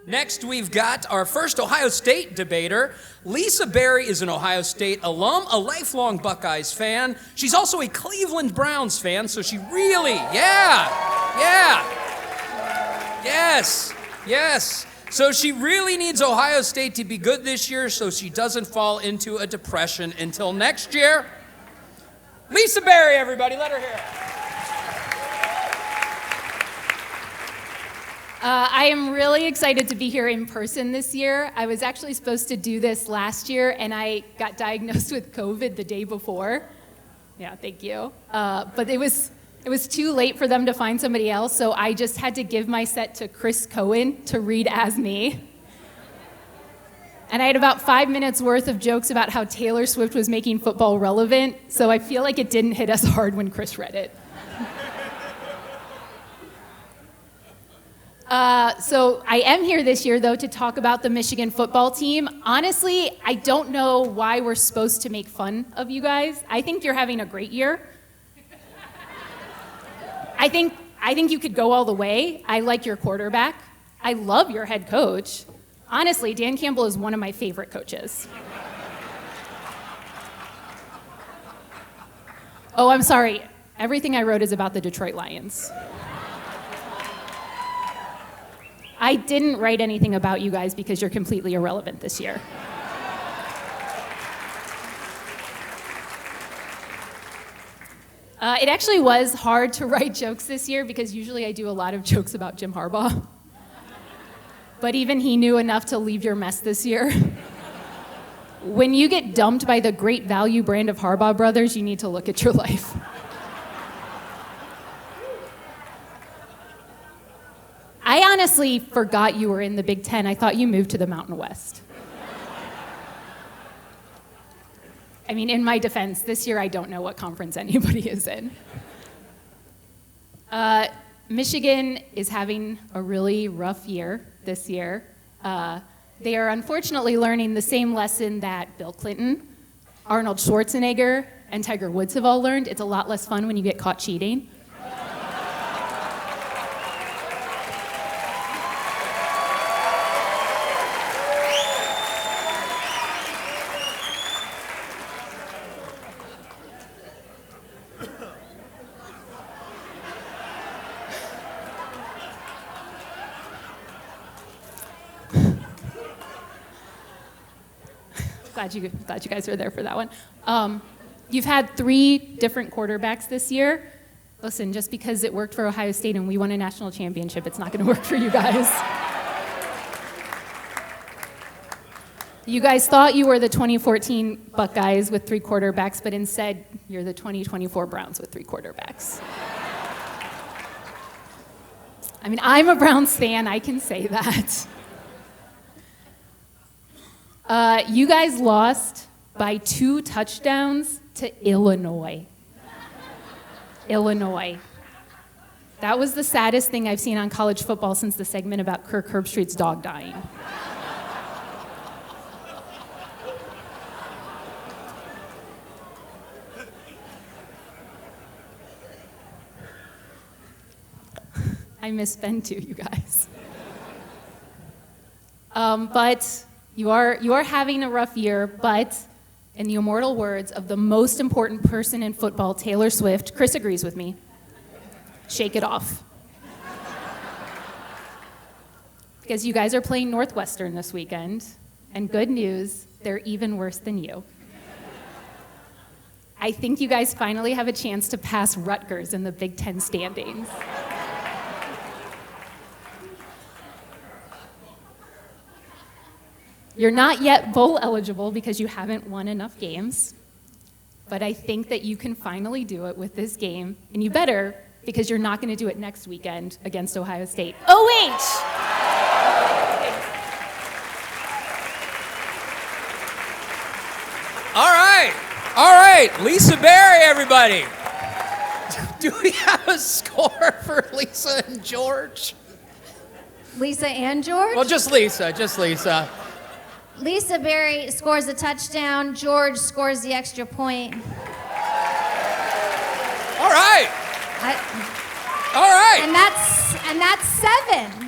Next, we've got our first Ohio State debater. Lisa Berry is an Ohio State alum, a lifelong Buckeyes fan. She's also a Cleveland Browns fan, so she really, yes. So she really needs Ohio State to be good this year so she doesn't fall into a depression until next year. Lisa Berry, everybody, let her hear it. I am really excited to be here in person this year. I was actually supposed to do this last year, and I got diagnosed with COVID the day before. Yeah, thank you. But it was too late for them to find somebody else, so I just had to give my set to Chris Cohen to read as me. And I had about 5 minutes worth of jokes about how Taylor Swift was making football relevant, so I feel like it didn't hit us hard when Chris read it. So I am here this year, though, to talk about the Michigan football team. Honestly, I don't know why we're supposed to make fun of you guys. I think you're having a great year. I think you could go all the way. I like your quarterback. I love your head coach. Honestly, Dan Campbell is one of my favorite coaches. Oh, I'm sorry. Everything I wrote is about the Detroit Lions. I didn't write anything about you guys because you're completely irrelevant this year. It actually was hard to write jokes this year because usually I do a lot of jokes about Jim Harbaugh. But even he knew enough to leave your mess this year. When you get dumped by the Great Value brand of Harbaugh brothers, you need to look at your life. I honestly forgot you were in the Big Ten. I thought you moved to the Mountain West. I mean, in my defense, this year I don't know what conference anybody is in. Michigan is having a really rough year this year. They are unfortunately learning the same lesson that Bill Clinton, Arnold Schwarzenegger, and Tiger Woods have all learned. It's a lot less fun when you get caught cheating. Glad you guys were there for that one. You've had 3 different quarterbacks this year. Listen, just because it worked for Ohio State and we won a national championship, it's not going to work for you guys. You guys thought you were the 2014 Buckeyes with 3 quarterbacks, but instead you're the 2024 Browns with 3 quarterbacks. I mean, I'm a Browns fan, I can say that. You guys lost by 2 touchdowns to Illinois. Illinois. That was the saddest thing I've seen on college football since the segment about Kirk Herbstreit's dog dying. I miss Ben too, you guys. But you are having a rough year, but in the immortal words of the most important person in football, Taylor Swift, Chris agrees with me. Shake it off. Because you guys are playing Northwestern this weekend, and good news, they're even worse than you. I think you guys finally have a chance to pass Rutgers in the Big Ten standings. You're not yet bowl eligible because you haven't won enough games, but I think that you can finally do it with this game, and you better, because you're not going to do it next weekend against Ohio State. OH! All right, Lisa Berry, everybody. Do we have a score for Lisa and George? Lisa and George? Well, just Lisa. Lisa Berry scores a touchdown. George scores the extra point. All right. And that's 7.